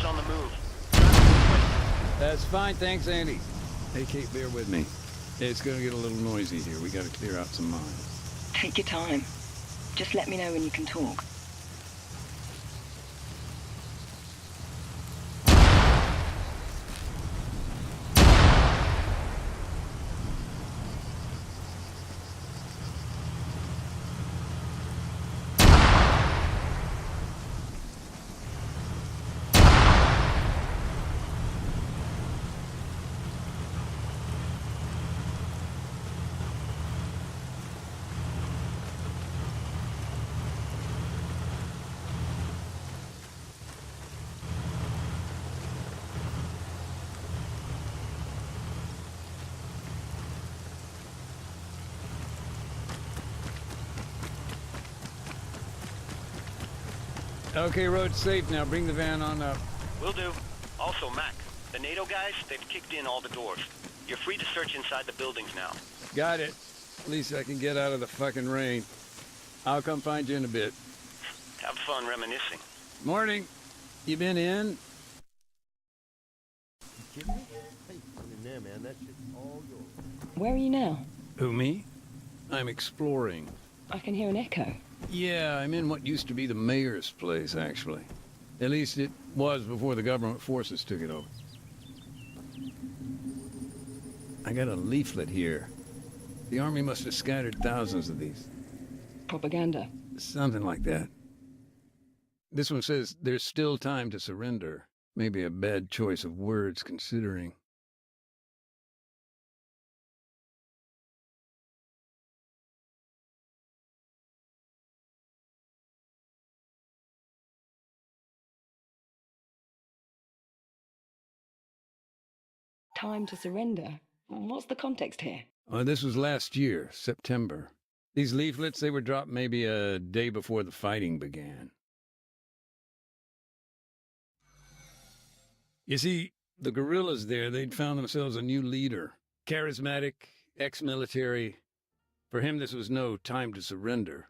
Soldiers on the move. That's fine, thanks, Andy. Hey, Kate, bear with me. It's gonna get a little noisy here. We gotta clear out some minds. Take your time. Just let me know when you can talk. Okay, road's safe now. Bring the van on up. Will do. Also, Mac, the NATO guys, they've kicked in all the doors. You're free to search inside the buildings now. Got it. At least I can get out of the fucking rain. I'll come find you in a bit. Have fun reminiscing. Morning. You been in? Where are you now? Who, me? I'm exploring. I can hear an echo. Yeah, I'm in what used to be the mayor's place, actually. At least it was before the government forces took it over. I got a leaflet here. The army must have scattered thousands of these. Propaganda. Something like that. This one says, there's still time to surrender. Maybe a bad choice of words, considering. Time to surrender. What's the context here? This was last year, September. These leaflets, they were dropped maybe a day before the fighting began. You see, the guerrillas there, they'd found themselves a new leader. Charismatic, ex-military. For him, this was no time to surrender.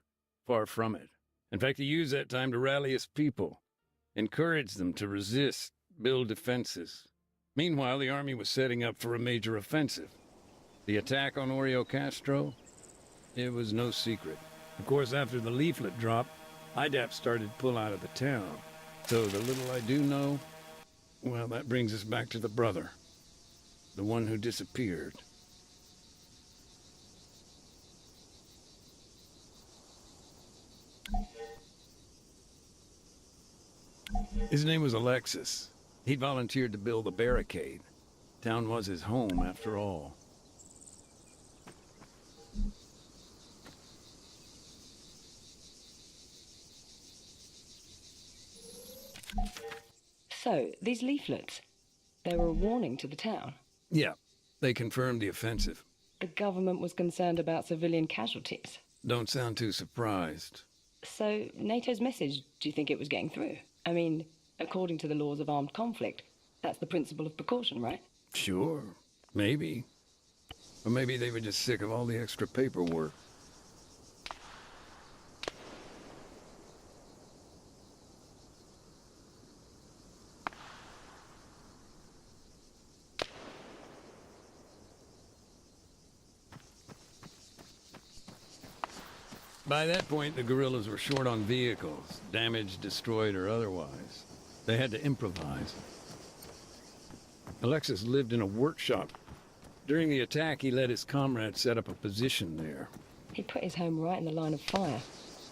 Far from it. In fact, he used that time to rally his people, encourage them to resist, build defenses. Meanwhile, the army was setting up for a major offensive. The attack on Oreo Castro, it was no secret. Of course, after the leaflet drop, IDAP started to pull out of the town. So the little I do know, well, that brings us back to the brother. The one who disappeared. His name was Alexis. He volunteered to build a barricade. Town was his home, after all. So, these leaflets, they were a warning to the town. Yeah, they confirmed the offensive. The government was concerned about civilian casualties. Don't sound too surprised. So, NATO's message, do you think it was getting through? I mean, according to the laws of armed conflict, that's the principle of precaution, right? Sure, maybe. Or maybe they were just sick of all the extra paperwork. By that point, the guerrillas were short on vehicles, damaged, destroyed, or otherwise. They had to improvise. Alexis lived in a workshop. During the attack, he let his comrades set up a position there. He put his home right in the line of fire.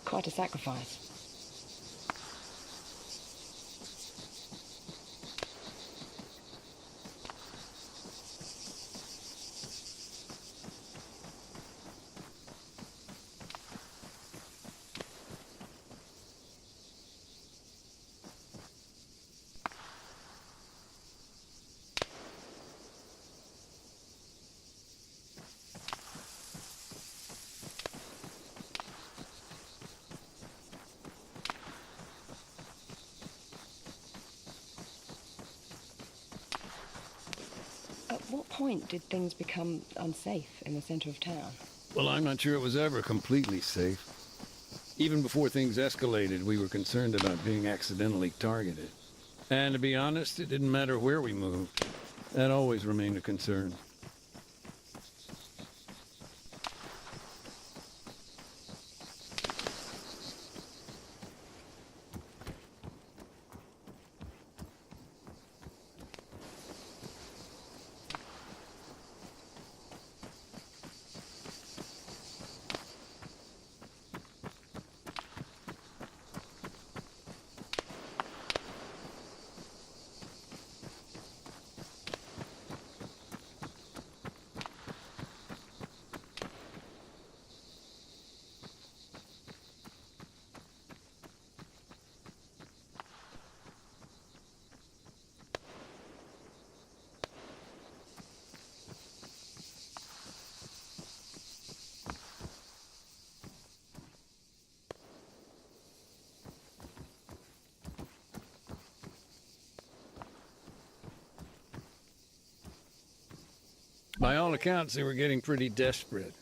Quite a sacrifice. At what point did things become unsafe in the center of town? Well, I'm not sure it was ever completely safe. Even before things escalated, we were concerned about being accidentally targeted. And to be honest, it didn't matter where we moved. That always remained a concern. By all accounts, they were getting pretty desperate.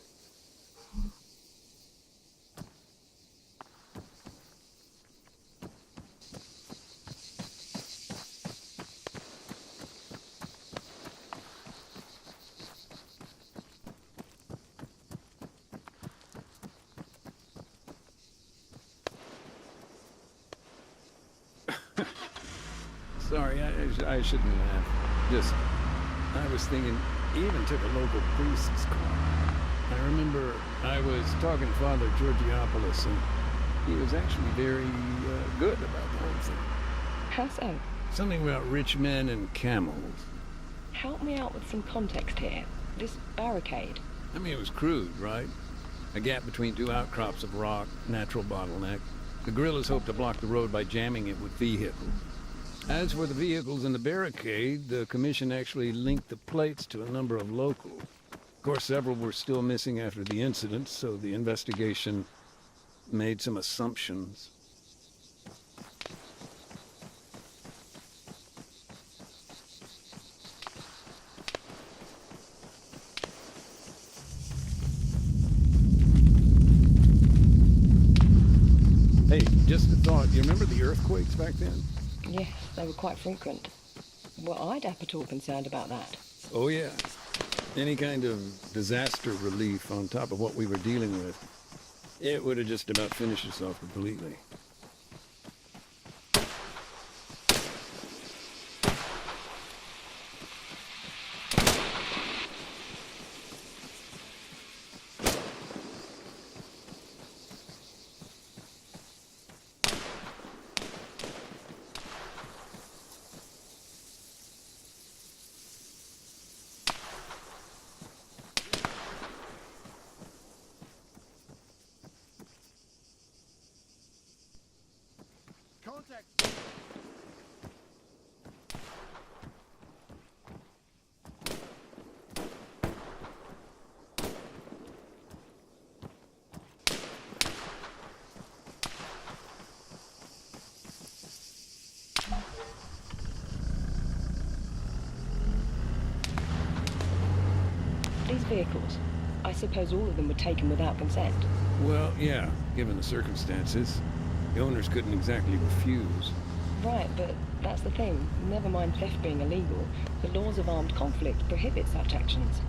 Sorry, I shouldn't laugh. I was thinking, he even took a local priest's call. I remember I was talking to Father Georgiopoulos, and he was actually very good about the whole thing. How so? Something about rich men and camels. Help me out with some context here. This barricade. I mean, it was crude, right? A gap between two outcrops of rock, natural bottleneck. The guerrillas hoped to block the road by jamming it with vehicles. As for the vehicles in the barricade, the commission actually linked the plates to a number of locals. Of course, several were still missing after the incident, so the investigation made some assumptions. Hey, just a thought. You remember the earthquakes back then? Yes, they were quite frequent. Were IDAP at all concerned about that? Oh, yeah. Any kind of disaster relief on top of what we were dealing with, it would have just about finished us off completely. These vehicles, I suppose all of them were taken without consent. Well, yeah, given the circumstances. The owners couldn't exactly refuse. Right, but that's the thing. Never mind theft being illegal. The laws of armed conflict prohibit such actions.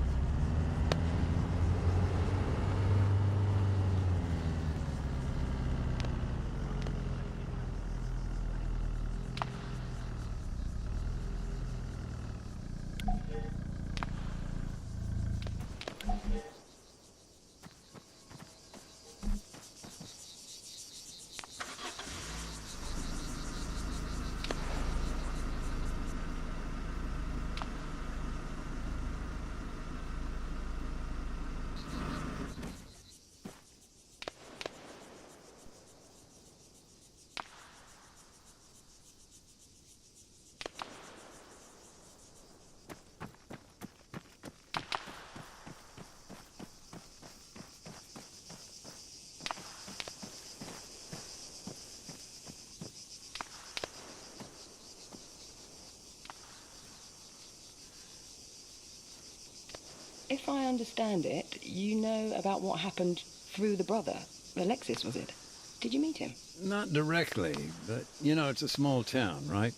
If I understand it, you know about what happened through the brother. Alexis, was it? Did you meet him? Not directly, but, you know, it's a small town, right?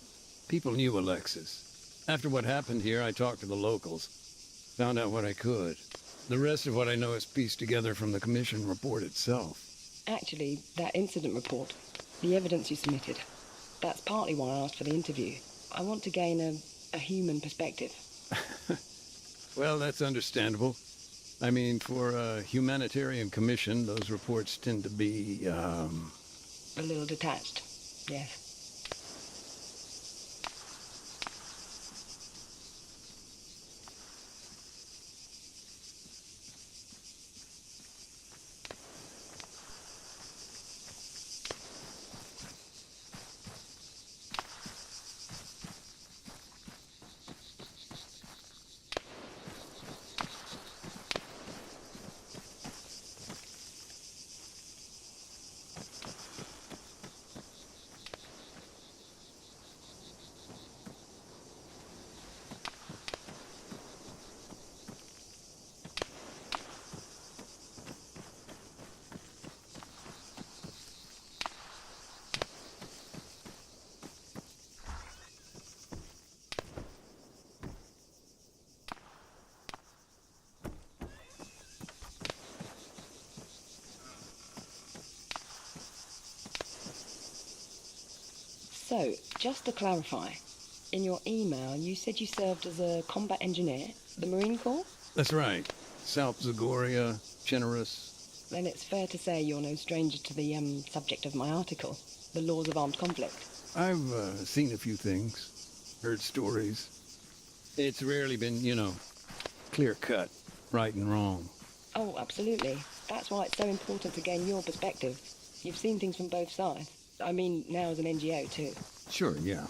People knew Alexis. After what happened here, I talked to the locals. Found out what I could. The rest of what I know is pieced together from the commission report itself. Actually, that incident report, the evidence you submitted, that's partly why I asked for the interview. I want to gain a human perspective. Well, that's understandable. I mean, for a humanitarian commission, those reports tend to be, A little detached, yes. So, just to clarify, in your email you said you served as a combat engineer, the Marine Corps? That's right. South Zagoria, generous. Then it's fair to say you're no stranger to the subject of my article, the laws of armed conflict. I've seen a few things, heard stories. It's rarely been, clear-cut, right and wrong. Oh, absolutely. That's why it's so important to gain your perspective. You've seen things from both sides. I mean, now as an NGO, too. Sure, yeah.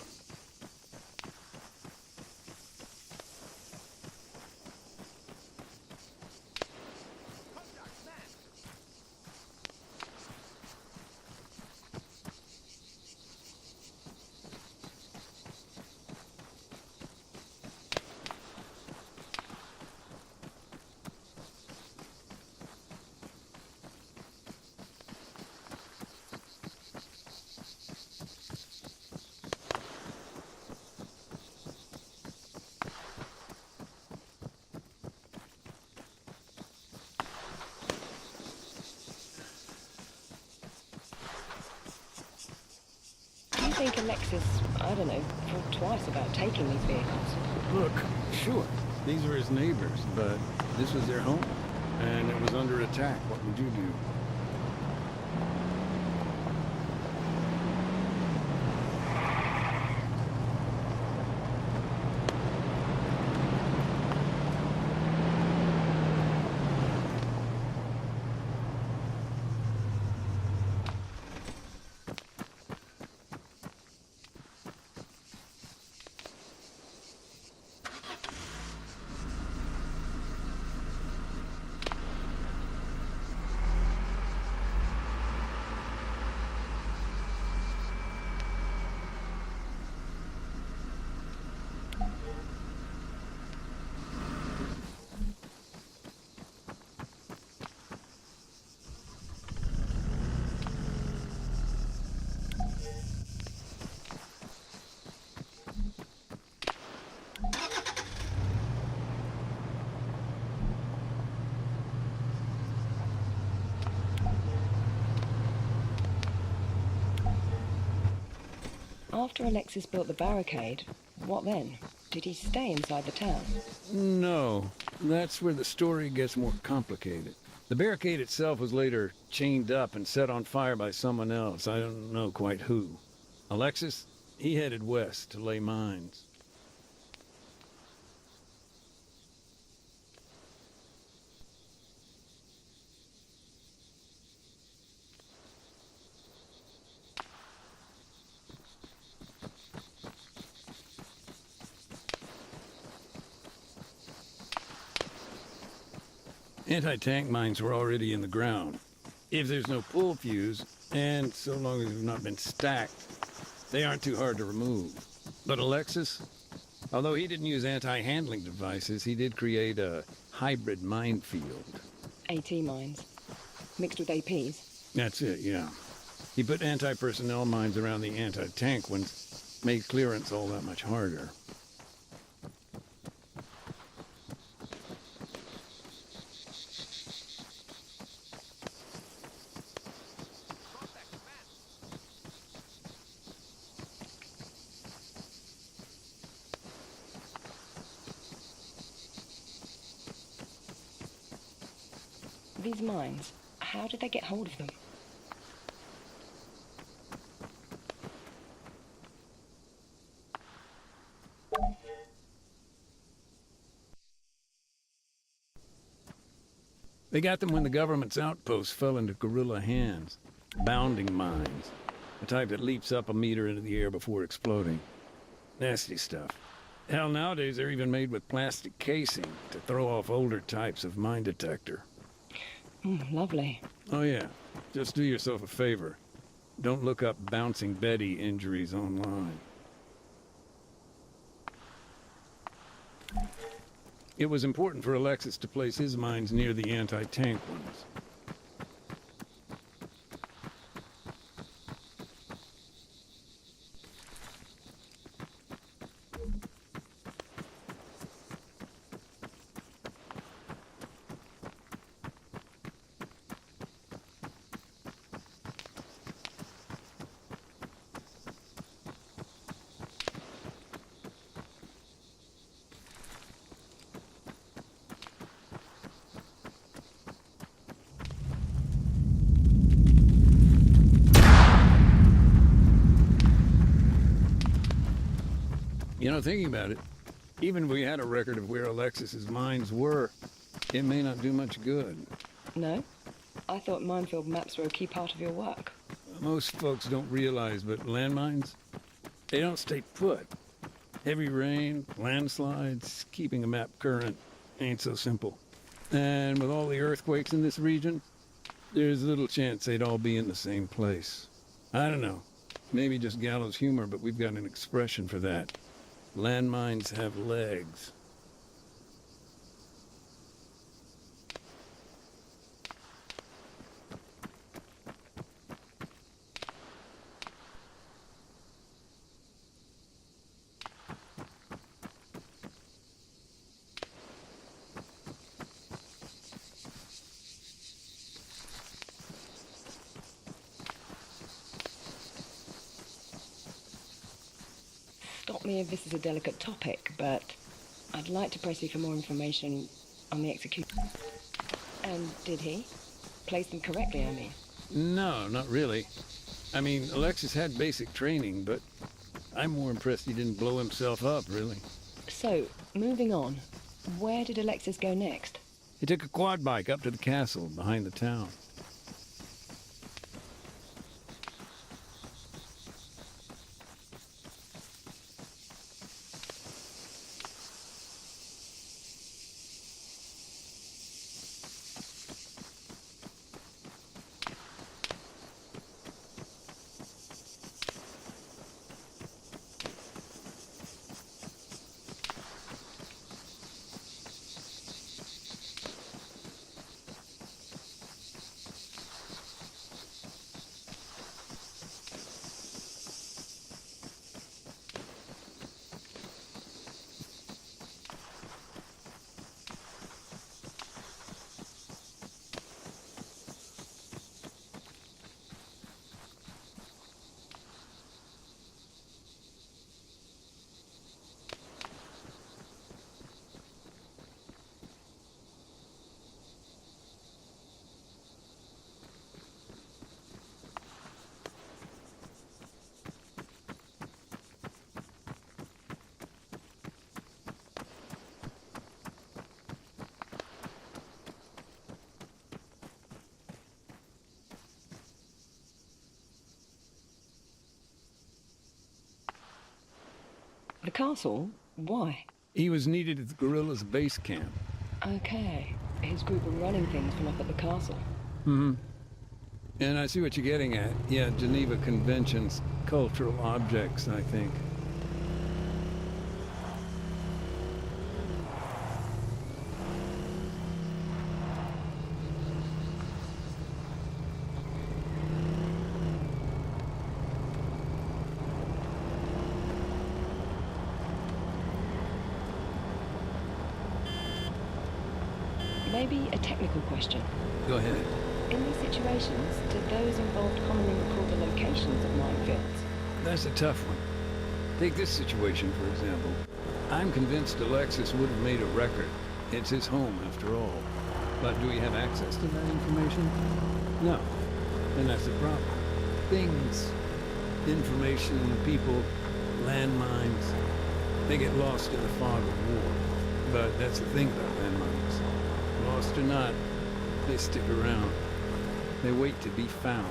Do you think Alexis, I don't know, thought twice about taking these vehicles? Look, sure, these were his neighbors, but this was their home, and it was under attack. What would you do? After Alexis built the barricade, what then? Did he stay inside the town? No, that's where the story gets more complicated. The barricade itself was later chained up and set on fire by someone else. I don't know quite who. Alexis, he headed west to lay mines. Anti-tank mines were already in the ground. If there's no pull fuse, and so long as they've not been stacked, they aren't too hard to remove. But Alexis, although he didn't use anti-handling devices, he did create a hybrid minefield. AT mines. Mixed with APs. That's it, yeah. He put anti-personnel mines around the anti-tank ones, Made clearance all that much harder. These mines, how did they get hold of them? They got them when the government's outposts fell into guerrilla hands. Bounding mines. The type that leaps up a meter into the air before exploding. Nasty stuff. Hell, nowadays they're even made with plastic casing to throw off older types of mine detector. Lovely. Oh yeah, just do yourself a favor. Don't look up Bouncing Betty injuries online. It was important for Alexis to place his mines near the anti-tank ones. You know, thinking about it, even if we had a record of where Alexis's mines were, it may not do much good. No? I thought minefield maps were a key part of your work. Most folks don't realize, but landmines, they don't stay put. Heavy rain, landslides, keeping a map current ain't so simple. And with all the earthquakes in this region, there's little chance they'd all be in the same place. I don't know. Maybe just gallows humor, but we've got an expression for that. Landmines have legs. Stop me if this is a delicate topic, but I'd like to press you for more information on the execution. And did he? Place them correctly, I mean. No, not really. I mean, Alexis had basic training, but I'm more impressed he didn't blow himself up, really. So, moving on, where did Alexis go next? He took a quad bike up to the castle behind the town. The castle? Why? He was needed at the guerrillas' base camp. Okay. His group were running things from up at the castle. Mm-hmm. And I see what you're getting at. Yeah, Geneva Convention's cultural objects, I think. Maybe a technical question. Go ahead. In these situations, do those involved commonly record the locations of minefields? That's a tough one. Take this situation, for example. I'm convinced Alexis would have made a record. It's his home, after all. But do we have access to that information? No. And that's the problem. Things, information, people, landmines, they get lost in the fog of war. But that's the thing about landmines. Lost or not, they stick around. They wait to be found.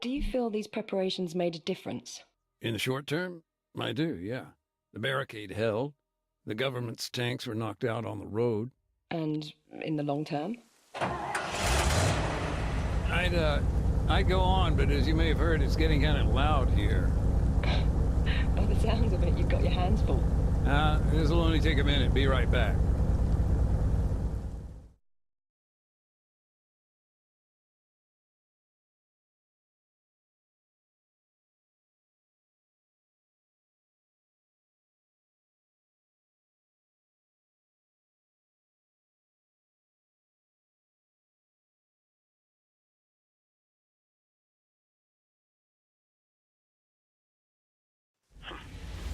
Do you feel these preparations made a difference? In the short term, I do, yeah. The barricade held. The government's tanks were knocked out on the road. And in the long term? I'd go on, but as you may have heard, it's getting kind of loud here. By the sounds of it, you've got your hands full. This'll only take a minute. Be right back.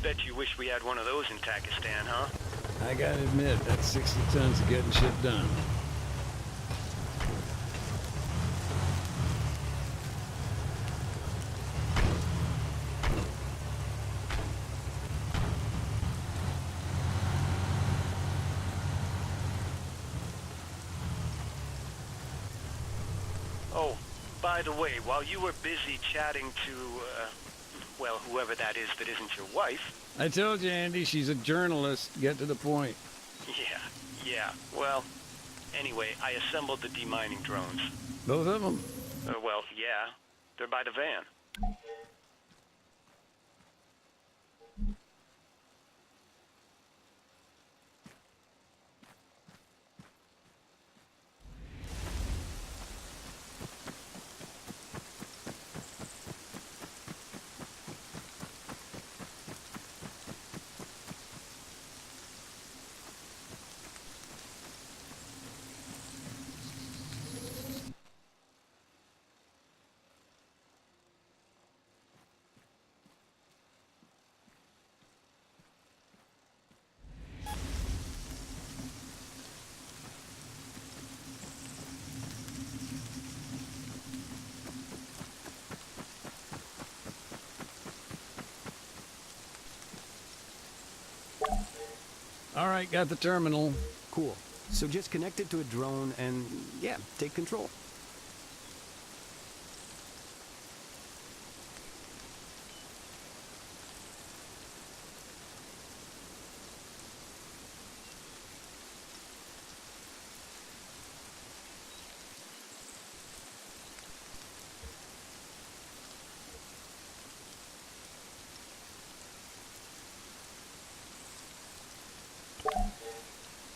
Bet you wish we had one of those in Pakistan, huh? I gotta admit, that's 60 tons of getting shit done. Oh, by the way, while you were busy chatting to, well, whoever that is that isn't your wife... I told you, Andy, she's a journalist. Get to the point. Yeah. Well, anyway, I assembled the demining drones. Both of them? Well, yeah. They're by the van. All right, got the terminal. Cool. So just connect it to a drone and, yeah, take control.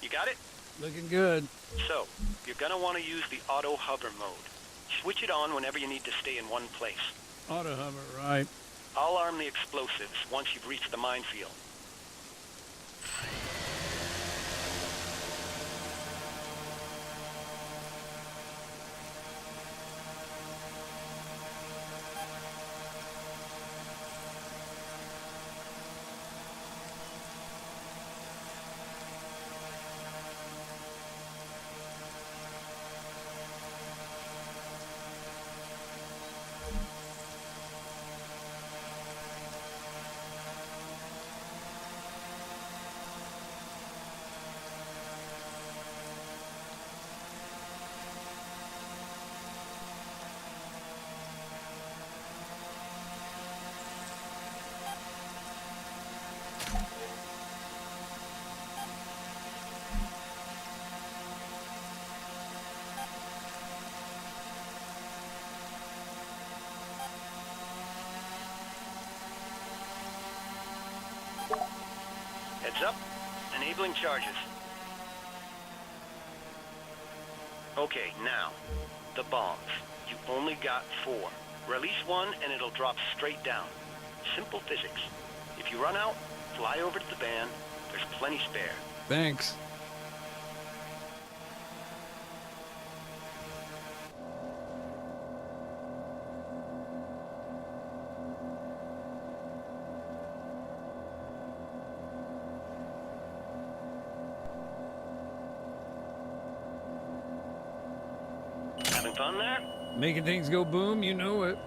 You got it? Looking good. So, you're gonna want to use the auto hover mode. Switch it on whenever you need to stay in one place. Auto hover, right. I'll arm the explosives once you've reached the minefield. Heads up, Enabling charges. Okay, now, the bombs. You only got 4. Release one and it'll drop straight down. Simple physics. If you run out, fly over to the van. There's plenty spare. Thanks. Having fun there? Making things go boom, you know it.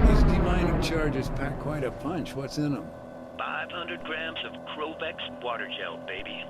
These demining charges pack quite a punch. What's in them? 500 grams of Crovex water gel, baby.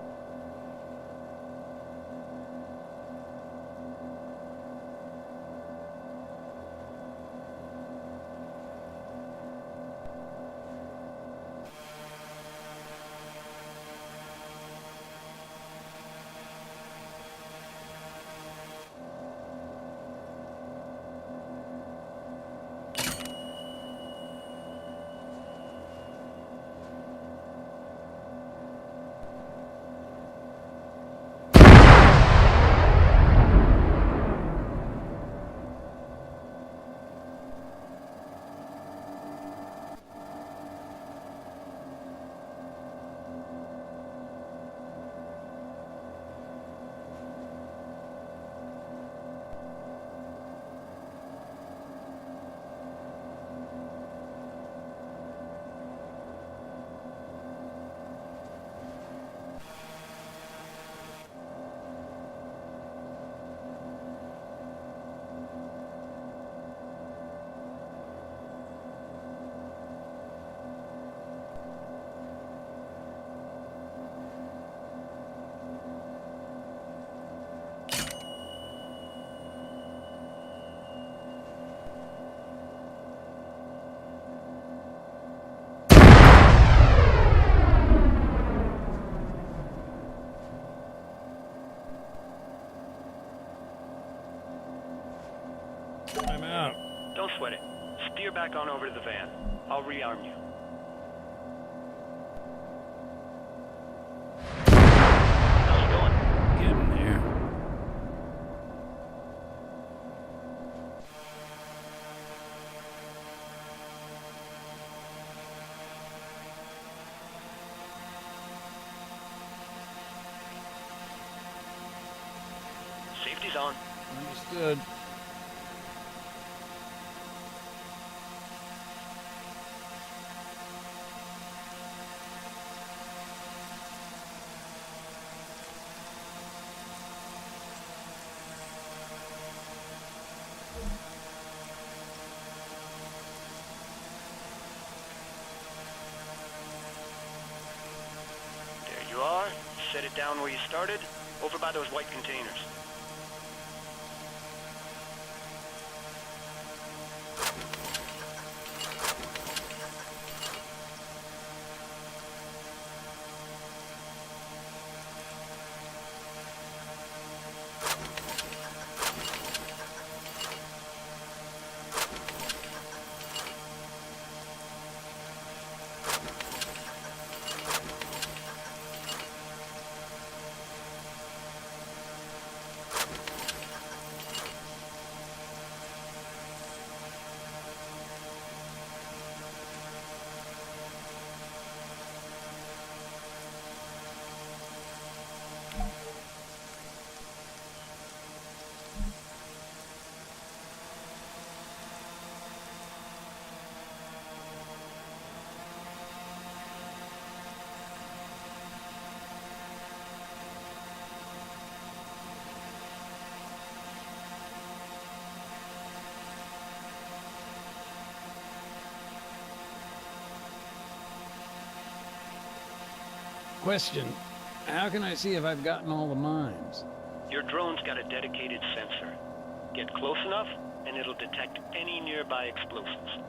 I'm out. Don't sweat it. Steer back on over to the van. I'll rearm you. How's it going? Getting there. Safety's on. Understood. There you are. Set it down where you started, over by those white containers. Question. How can I see if I've gotten all the mines? Your drone's got a dedicated sensor. Get close enough, and it'll detect any nearby explosives.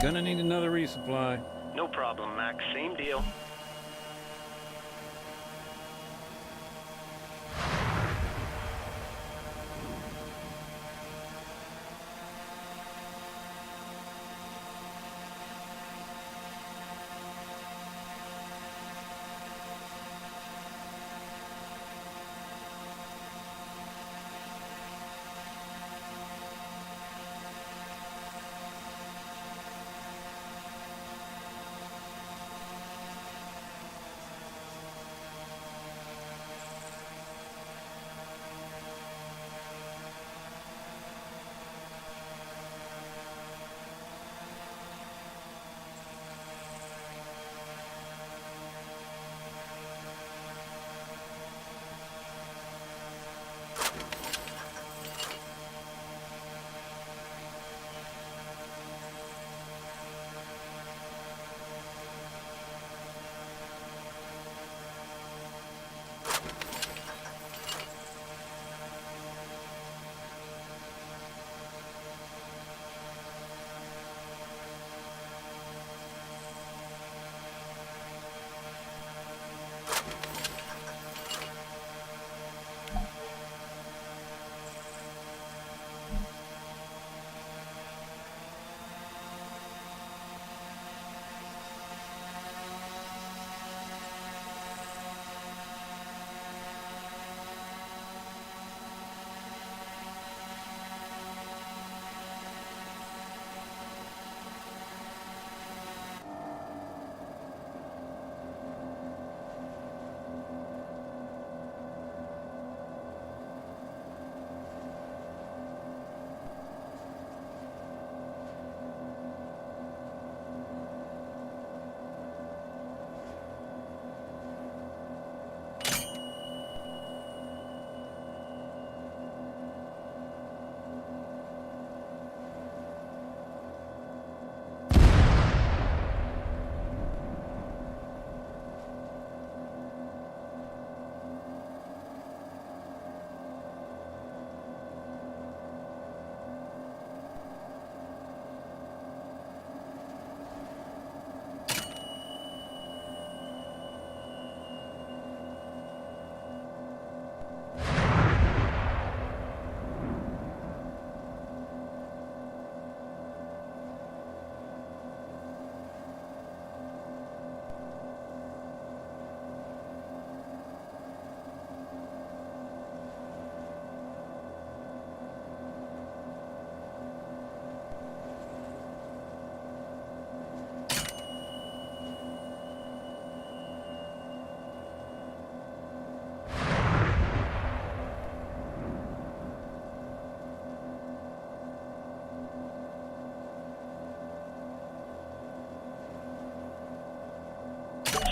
Gonna need another resupply. No problem, Mac. Same deal.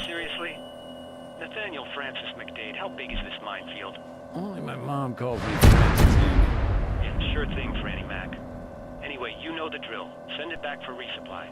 Seriously? Nathaniel Francis McDade, how big is this minefield? Only my mom calls me Francis. Yeah, sure thing, Franny Mac. Anyway, you know the drill. Send it back for resupply.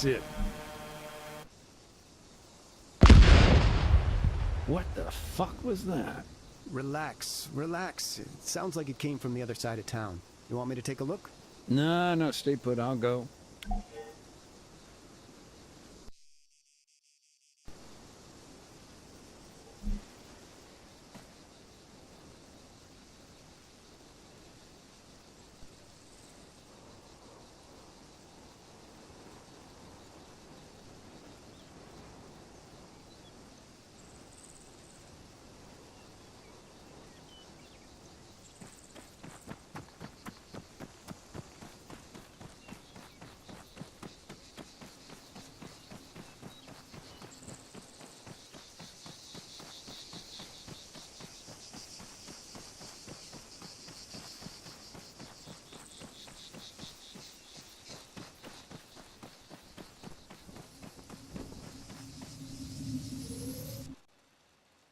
That's it. What the fuck was that? Relax, relax. It sounds like it came from the other side of town. You want me to take a look? No, stay put. I'll go.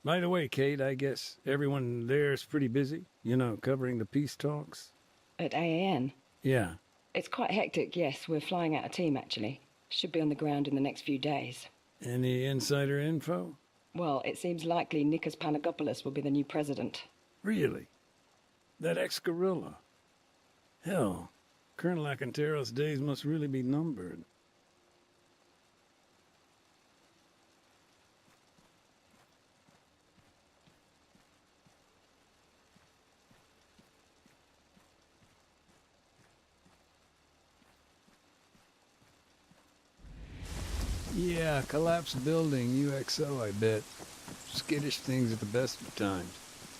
By the way, Kate, I guess everyone there is pretty busy, covering the peace talks? At AAN? Yeah. It's quite hectic, yes. We're flying out a team, actually. Should be on the ground in the next few days. Any insider info? Well, it seems likely Nikos Panagopoulos will be the new president. Really? That ex-guerrilla? Hell, Colonel Acantero's days must really be numbered. Yeah, collapsed building, UXO, I bet. Skittish things at the best of times.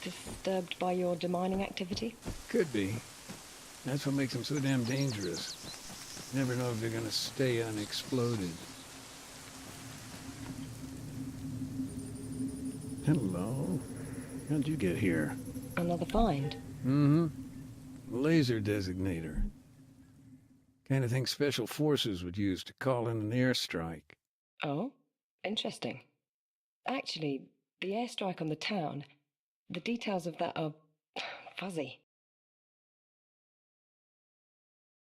Disturbed by your demining activity? Could be. That's what makes them so damn dangerous. You never know if they're gonna stay unexploded. Hello. How'd you get here? Another find? Mm-hmm. Laser designator. Kind of thing special forces would use to call in an airstrike. Oh, interesting. Actually, the airstrike on the town, the details of that are fuzzy.